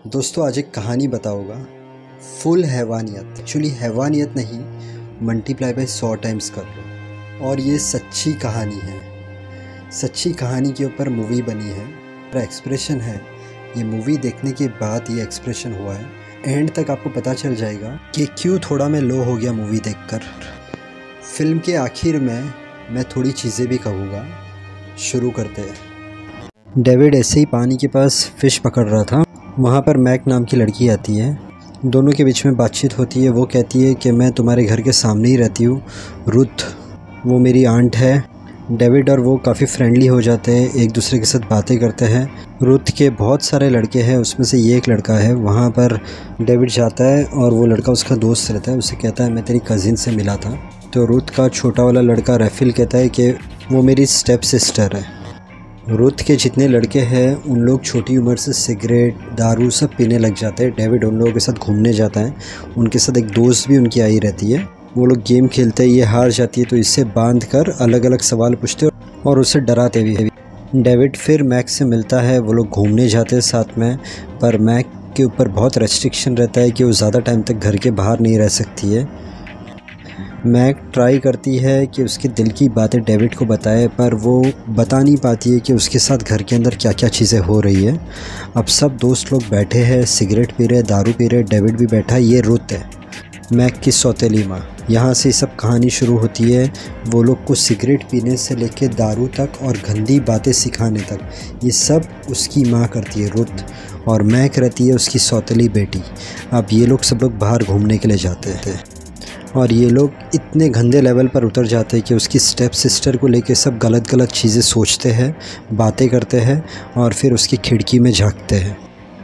दोस्तों आज एक कहानी बताऊंगा। फुल हैवानियत, एक्चुअली हैवानियत नहीं, मल्टीप्लाई बाय 100 टाइम्स कर लो। और ये सच्ची कहानी है, सच्ची कहानी के ऊपर मूवी बनी है। मेरा एक्सप्रेशन है, ये मूवी देखने के बाद ये एक्सप्रेशन हुआ है। एंड तक आपको पता चल जाएगा कि क्यों थोड़ा मैं लो हो गया मूवी देखकर। फिल्म के आखिर में मैं थोड़ी चीज़ें भी कहूँगा। शुरू करते हैं। डेविड ऐसे ही पानी के पास फ़िश पकड़ रहा था। वहाँ पर मैक नाम की लड़की आती है। दोनों के बीच में बातचीत होती है। वो कहती है कि मैं तुम्हारे घर के सामने ही रहती हूँ। रुथ वो मेरी आंट है। डेविड और वो काफ़ी फ्रेंडली हो जाते हैं, एक दूसरे के साथ बातें करते हैं। रुथ के बहुत सारे लड़के हैं, उसमें से ये एक लड़का है। वहाँ पर डेविड जाता है और वो लड़का उसका दोस्त रहता है। उसे कहता है मैं तेरी कज़िन से मिला था। तो रुथ का छोटा वाला लड़का रैफिल कहता है कि वो मेरी स्टेप सिस्टर है। रुथ के जितने लड़के हैं उन लोग छोटी उम्र से सिगरेट दारू सब पीने लग जाते हैं। डेविड उन लोगों के साथ घूमने जाता है। उनके साथ एक दोस्त भी उनकी आई रहती है। वो लोग गेम खेलते हैं, ये हार जाती है तो इससे बांध कर अलग अलग सवाल पूछते हैं और उसे डराते भी हैं। डेविड फिर मैक से मिलता है। वो लोग घूमने जाते हैं साथ में, पर मैक के ऊपर बहुत रेस्ट्रिक्शन रहता है कि वो ज़्यादा टाइम तक घर के बाहर नहीं रह सकती है। मैक ट्राई करती है कि उसके दिल की बातें डेविड को बताए, पर वो बता नहीं पाती है कि उसके साथ घर के अंदर क्या क्या चीज़ें हो रही है। अब सब दोस्त लोग बैठे हैं, सिगरेट पी रहे, दारू पी रहे, डेविड भी बैठा है। ये रुथ है, मैक की सौतेली माँ। यहाँ से सब कहानी शुरू होती है। वो लोग को सिगरेट पीने से लेकर दारू तक और गंदी बातें सिखाने तक ये सब उसकी माँ करती है, रुथ। और मैक रहती है उसकी सौतेली बेटी। अब ये लोग सब लोग बाहर घूमने के लिए जाते हैं और ये लोग इतने गंदे लेवल पर उतर जाते हैं कि उसकी स्टेप सिस्टर को लेके सब गलत गलत चीज़ें सोचते हैं, बातें करते हैं और फिर उसकी खिड़की में झांकते हैं।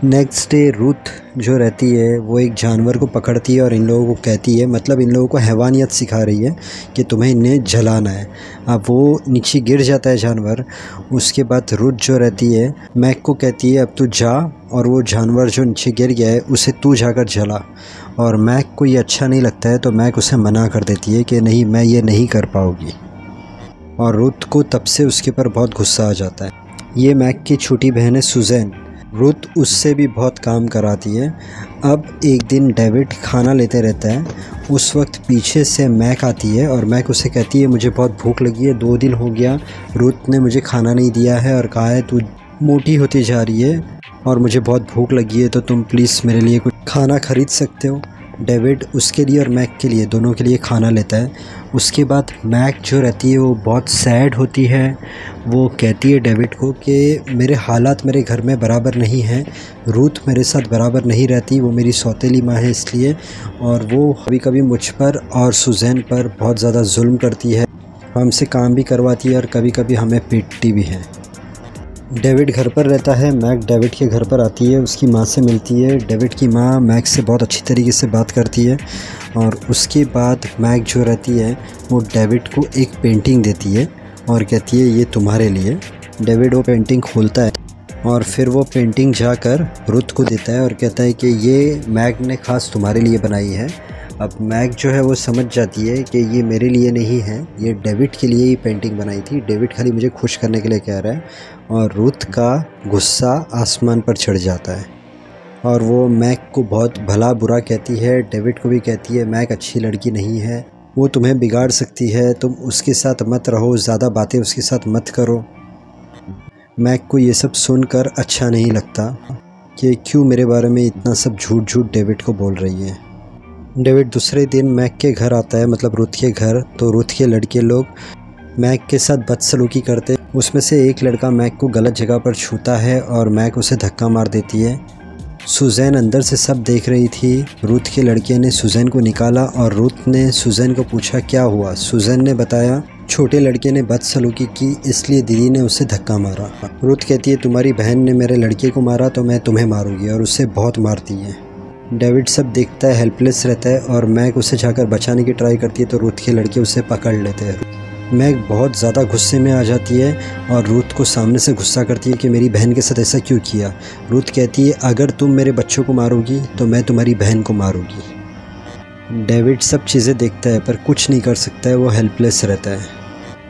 नेक्स्ट डे रुथ जो रहती है वो एक जानवर को पकड़ती है और इन लोगों को कहती है, मतलब इन लोगों को हैवानियत सिखा रही है कि तुम्हें इन्हें जलाना है। अब वो नीचे गिर जाता है जानवर। उसके बाद रुथ जो रहती है मैक को कहती है अब तू जा और वो जानवर जो नीचे गिर गया है उसे तू जाकर जला। और मैक को ये अच्छा नहीं लगता है तो मैक उसे मना कर देती है कि नहीं, मैं ये नहीं कर पाऊँगी। और रुथ को तब से उसके ऊपर बहुत गुस्सा आ जाता है। ये मैक की छोटी बहन है सुजैन। रुथ उससे भी बहुत काम कराती है। अब एक दिन डेविड खाना लेते रहता है। उस वक्त पीछे से मैक आती है और मैक उसे कहती है मुझे बहुत भूख लगी है, 2 दिन हो गया रुथ ने मुझे खाना नहीं दिया है और कहा है तू मोटी होती जा रही है और मुझे बहुत भूख लगी है, तो तुम प्लीज़ मेरे लिए कुछ खाना ख़रीद सकते हो। डेविड उसके लिए और मैक के लिए, दोनों के लिए खाना लेता है। उसके बाद मैक जो रहती है वो बहुत सैड होती है। वो कहती है डेविड को कि मेरे हालात मेरे घर में बराबर नहीं हैं, रूथ मेरे साथ बराबर नहीं रहती, वो मेरी सौतेली माँ है इसलिए। और वो कभी कभी मुझ पर और सुजैन पर बहुत ज़्यादा जुल्म करती है, हमसे काम भी करवाती है और कभी कभी हमें पीटती भी है। डेविड घर पर रहता है। मैक डेविड के घर पर आती है, उसकी माँ से मिलती है। डेविड की माँ मैक से बहुत अच्छी तरीके से बात करती है और उसके बाद मैक जो रहती है वो डेविड को एक पेंटिंग देती है और कहती है ये तुम्हारे लिए। डेविड वो पेंटिंग खोलता है और फिर वो पेंटिंग जाकर रुथ को देता है और कहता है कि ये मैक ने ख़ास तुम्हारे लिए बनाई है। अब मैक जो है वो समझ जाती है कि ये मेरे लिए नहीं है, ये डेविड के लिए ही पेंटिंग बनाई थी, डेविड खाली मुझे खुश करने के लिए कह रहा है। और रुथ का गुस्सा आसमान पर चढ़ जाता है और वो मैक को बहुत भला बुरा कहती है। डेविड को भी कहती है मैक अच्छी लड़की नहीं है, वो तुम्हें बिगाड़ सकती है, तुम उसके साथ मत रहो, ज़्यादा बातें उसके साथ मत करो। मैक को ये सब सुनकर अच्छा नहीं लगता कि क्यों मेरे बारे में इतना सब झूठ झूठ डेविड को बोल रही है। डेविड दूसरे दिन मैक के घर आता है, मतलब रुथ के घर। तो रुथ के लड़के लोग मैक के साथ बदसलूकी करते। उसमें से एक लड़का मैक को गलत जगह पर छूता है और मैक उसे धक्का मार देती है। सुजैन अंदर से सब देख रही थी। रुथ के लड़के ने सुजैन को निकाला और रुथ ने सुजैन को पूछा क्या हुआ। सुजैन ने बताया छोटे लड़के ने बदसलूकी की इसलिए दीदी ने उसे धक्का मारा। रुथ कहती है तुम्हारी बहन ने मेरे लड़के को मारा तो मैं तुम्हें मारूंगी, और उससे बहुत मारती है। डेविड सब देखता है, हेल्पलेस रहता है और मैक उसे जाकर बचाने की ट्राई करती है तो रुथ के लड़के उसे पकड़ लेते हैं। मैक बहुत ज़्यादा गुस्से में आ जाती है और रुथ को सामने से गुस्सा करती है कि मेरी बहन के साथ ऐसा क्यों किया। रुथ कहती है अगर तुम मेरे बच्चों को मारोगी तो मैं तुम्हारी बहन को मारूंगी। डेविड सब चीज़ें देखता है पर कुछ नहीं कर सकता है, वो हेल्पलेस रहता है।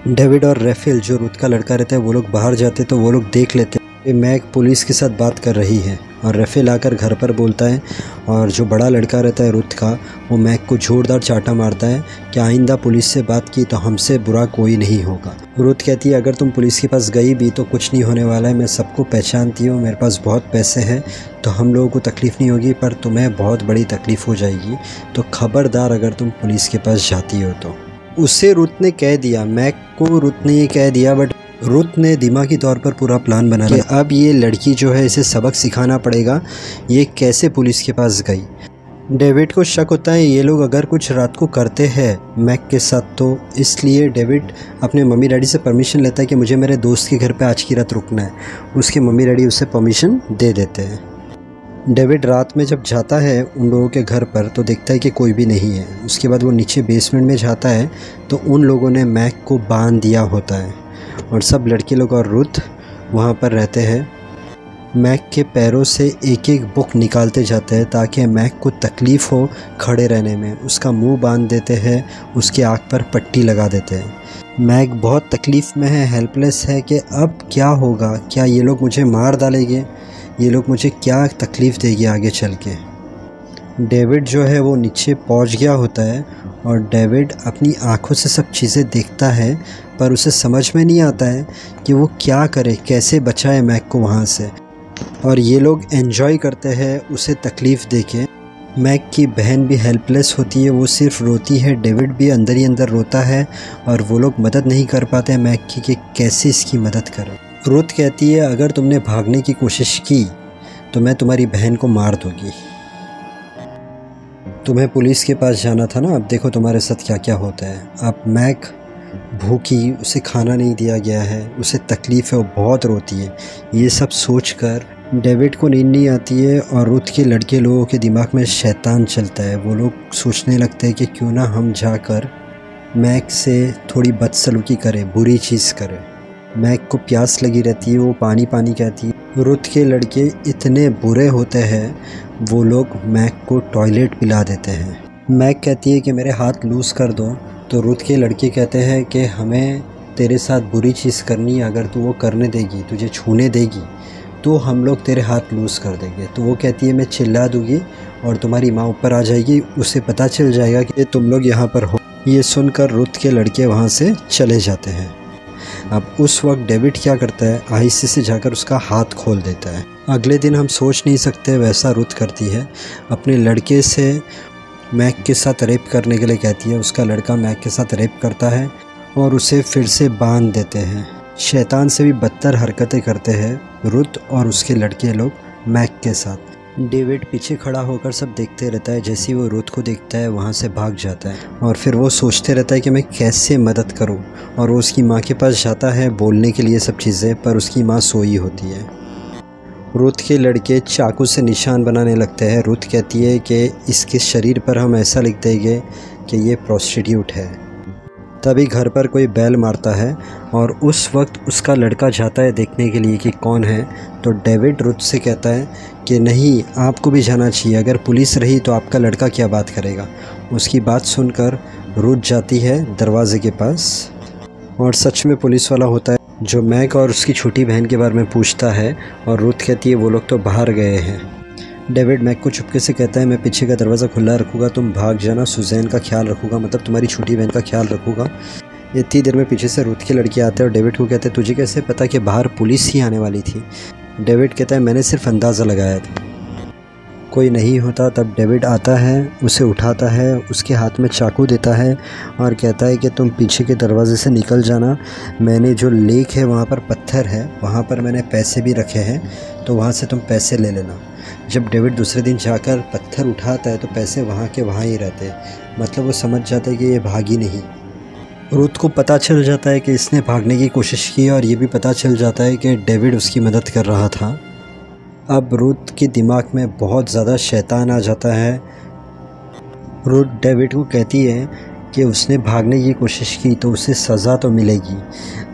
डेविड और रैफेल जो रुथ का लड़का रहता है वो लोग बाहर जाते तो वो लोग देख लेते हैं मैक पुलिस के साथ बात कर रही है और रफ़े लाकर घर पर बोलता है और जो बड़ा लड़का रहता है रुथ का, वो मैक को जोरदार चाटा मारता है कि आइंदा पुलिस से बात की तो हमसे बुरा कोई नहीं होगा। रुथ कहती है अगर तुम पुलिस के पास गई भी तो कुछ नहीं होने वाला है, मैं सबको पहचानती हूँ, मेरे पास बहुत पैसे हैं, तो हम लोगों को तकलीफ़ नहीं होगी, पर तुम्हें बहुत बड़ी तकलीफ़ हो जाएगी, तो खबरदार अगर तुम पुलिस के पास जाती हो तो। उससे रुथ ने कह दिया, मैक को रुथ ने ये कह दिया, बट रुथ ने दिमागी तौर पर पूरा प्लान बना लिया कि अब ये लड़की जो है इसे सबक सिखाना पड़ेगा, ये कैसे पुलिस के पास गई। डेविड को शक होता है ये लोग अगर कुछ रात को करते हैं मैक के साथ, तो इसलिए डेविड अपने मम्मी डैडी से परमिशन लेता है कि मुझे मेरे दोस्त के घर पे आज की रात रुकना है। उसके मम्मी डैडी उसे परमिशन दे देते हैं। डेविड रात में जब जाता है उन लोगों के घर पर तो देखता है कि कोई भी नहीं है। उसके बाद वो नीचे बेसमेंट में जाता है तो उन लोगों ने मैक को बांध दिया होता है और सब लड़के लोग और रुथ वहाँ पर रहते हैं। मैक के पैरों से एक एक बुक निकालते जाते हैं ताकि मैक को तकलीफ़ हो खड़े रहने में। उसका मुंह बांध देते हैं, उसकी आँख पर पट्टी लगा देते हैं। मैक बहुत तकलीफ़ में है, हेल्पलेस है कि अब क्या होगा, क्या ये लोग मुझे मार डालेंगे, ये लोग मुझे क्या तकलीफ़ देगी आगे चल के। डेविड जो है वो नीचे पहुंच गया होता है और डेविड अपनी आंखों से सब चीज़ें देखता है, पर उसे समझ में नहीं आता है कि वो क्या करे, कैसे बचाए मैक को वहाँ से। और ये लोग एंजॉय करते हैं उसे तकलीफ़ देके। मैक की बहन भी हेल्पलेस होती है, वो सिर्फ रोती है, डेविड भी अंदर ही अंदर रोता है और वो लोग मदद नहीं कर पाते हैं मैक की कि कैसे इसकी मदद करें। रुथ कहती है अगर तुमने भागने की कोशिश की तो मैं तुम्हारी बहन को मार दूँगी। तुम्हें पुलिस के पास जाना था ना, अब देखो तुम्हारे साथ क्या क्या होता है। अब मैक भूखी, उसे खाना नहीं दिया गया है, उसे तकलीफ़ है, वो बहुत रोती है। ये सब सोचकर डेविड को नींद नहीं आती है और रुथ के लड़के लोगों के दिमाग में शैतान चलता है। वो लोग सोचने लगते हैं कि क्यों ना हम जाकर मैक से थोड़ी बदसलूकी करें, बुरी चीज़ करें। मैक को प्यास लगी रहती है, वो पानी पानी कहती है। रुथ के लड़के इतने बुरे होते हैं, वो लोग मैक को टॉयलेट पिला देते हैं। मैक कहती है कि मेरे हाथ लूज़ कर दो, तो रुथ के लड़के कहते हैं कि हमें तेरे साथ बुरी चीज़ करनी है, अगर तू वो करने देगी, तुझे छूने देगी, तो हम लोग तेरे हाथ लूज़ कर देंगे। तो वो कहती है मैं चिल्ला दूँगी और तुम्हारी माँ ऊपर आ जाएगी, उसे पता चल जाएगा कि तुम लोग यहाँ पर हो। ये सुनकर रुथ के लड़के वहाँ से चले जाते हैं। अब उस वक्त डेविड क्या करता है, आहिस्ते से जाकर उसका हाथ खोल देता है। अगले दिन हम सोच नहीं सकते वैसा रुथ करती है, अपने लड़के से मैक के साथ रेप करने के लिए कहती है। उसका लड़का मैक के साथ रेप करता है और उसे फिर से बांध देते हैं। शैतान से भी बदतर हरकतें करते हैं रुथ और उसके लड़के लोग मैक के साथ। डेविड पीछे खड़ा होकर सब देखते रहता है। जैसे ही वो रुथ को देखता है वहाँ से भाग जाता है और फिर वो सोचते रहता है कि मैं कैसे मदद करूँ, और वो उसकी माँ के पास जाता है बोलने के लिए सब चीज़ें, पर उसकी माँ सोई होती है। रुथ के लड़के चाकू से निशान बनाने लगते हैं। रुथ कहती है कि इसके शरीर पर हम ऐसा लिख देंगे कि ये प्रोस्टिट्यूट है। तभी घर पर कोई बैल मारता है और उस वक्त उसका लड़का जाता है देखने के लिए कि कौन है। तो डेविड रुथ से कहता है कि नहीं, आपको भी जाना चाहिए, अगर पुलिस रही तो आपका लड़का क्या बात करेगा। उसकी बात सुनकर रुथ जाती है दरवाजे के पास और सच में पुलिस वाला होता है जो मैक और उसकी छोटी बहन के बारे में पूछता है, और रुथ कहती है वो लोग तो बाहर गए हैं। डेविड मैक को चुपके से कहता है मैं पीछे का दरवाज़ा खुला रखूँगा, तुम भाग जाना, सुजैन का ख्याल रखूँगा, मतलब तुम्हारी छोटी बहन का ख्याल रखूँगा। इतनी देर में पीछे से रुथ के लड़के आते हैं और डेविड को कहते हैं तुझे कैसे पता कि बाहर पुलिस ही आने वाली थी। डेविड कहता है मैंने सिर्फ अंदाज़ा लगाया था, कोई नहीं होता। तब डेविड आता है, उसे उठाता है, उसके हाथ में चाकू देता है और कहता है कि तुम पीछे के दरवाजे से निकल जाना, मैंने जो लेक है वहाँ पर पत्थर है, वहाँ पर मैंने पैसे भी रखे हैं, तो वहाँ से तुम पैसे ले लेना। जब डेविड दूसरे दिन जाकर पत्थर उठाता है तो पैसे वहाँ के वहाँ ही रहते हैं, मतलब वो समझ जाता है कि ये भागी नहीं। रुथ को पता चल जाता है कि इसने भागने की कोशिश की और ये भी पता चल जाता है कि डेविड उसकी मदद कर रहा था। अब रुथ के दिमाग में बहुत ज़्यादा शैतान आ जाता है। रुथ डेविड को कहती है कि उसने भागने की कोशिश की तो उसे सज़ा तो मिलेगी,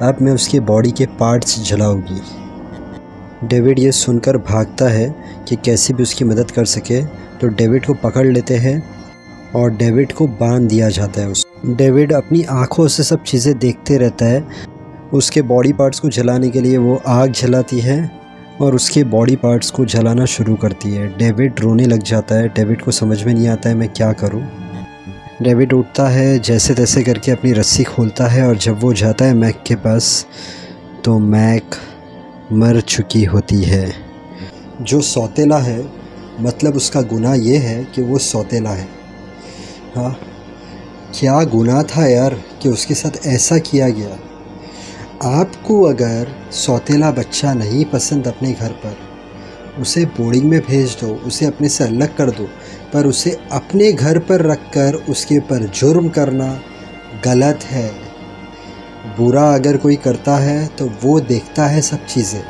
अब मैं उसके बॉडी के पार्ट्स जलाऊंगी। डेविड ये सुनकर भागता है कि कैसे भी उसकी मदद कर सके, तो डेविड को पकड़ लेते हैं और डेविड को बांध दिया जाता है। डेविड अपनी आँखों से सब चीज़ें देखते रहता है। उसके बॉडी पार्ट्स को जलाने के लिए वो आग जलाती है और उसके बॉडी पार्ट्स को जलाना शुरू करती है। डेविड रोने लग जाता है। डेविड को समझ में नहीं आता है मैं क्या करूं। डेविड उठता है, जैसे तैसे करके अपनी रस्सी खोलता है और जब वो जाता है मैक के पास तो मैक मर चुकी होती है। जो सौतेला है मतलब उसका गुनाह ये है कि वो सौतेला है। हाँ, क्या गुनाह था यार कि उसके साथ ऐसा किया गया। आपको अगर सौतेला बच्चा नहीं पसंद अपने घर पर, उसे बोर्डिंग में भेज दो, उसे अपने से अलग कर दो, पर उसे अपने घर पर रखकर उसके ऊपर जुर्म करना गलत है। बुरा अगर कोई करता है तो वो देखता है सब चीज़ें।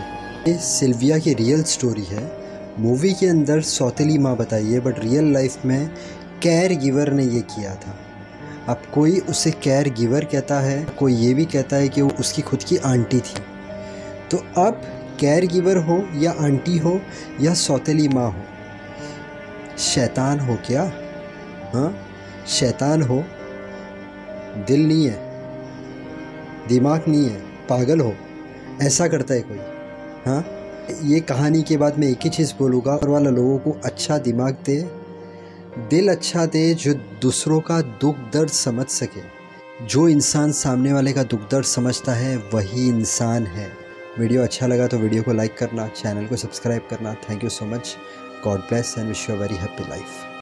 ये सिल्विया की रियल स्टोरी है। मूवी के अंदर सौतेली माँ बताई है, बट रियल लाइफ में केयर गिवर ने ये किया था। अब कोई उसे केयर गिवर कहता है, कोई ये भी कहता है कि वो उसकी खुद की आंटी थी। तो अब केयर गिवर हो या आंटी हो या सौतेली माँ हो, शैतान हो क्या? हाँ, शैतान हो, दिल नहीं है, दिमाग नहीं है, पागल हो, ऐसा करता है कोई? हाँ, ये कहानी के बाद मैं एक ही चीज़ बोलूँगा, ऊपर वाला लोगों को अच्छा दिमाग दे, दिल अच्छा दे, जो दूसरों का दुख दर्द समझ सके। जो इंसान सामने वाले का दुख दर्द समझता है वही इंसान है। वीडियो अच्छा लगा तो वीडियो को लाइक करना, चैनल को सब्सक्राइब करना। Thank you so much. God bless and wish you a very happy life.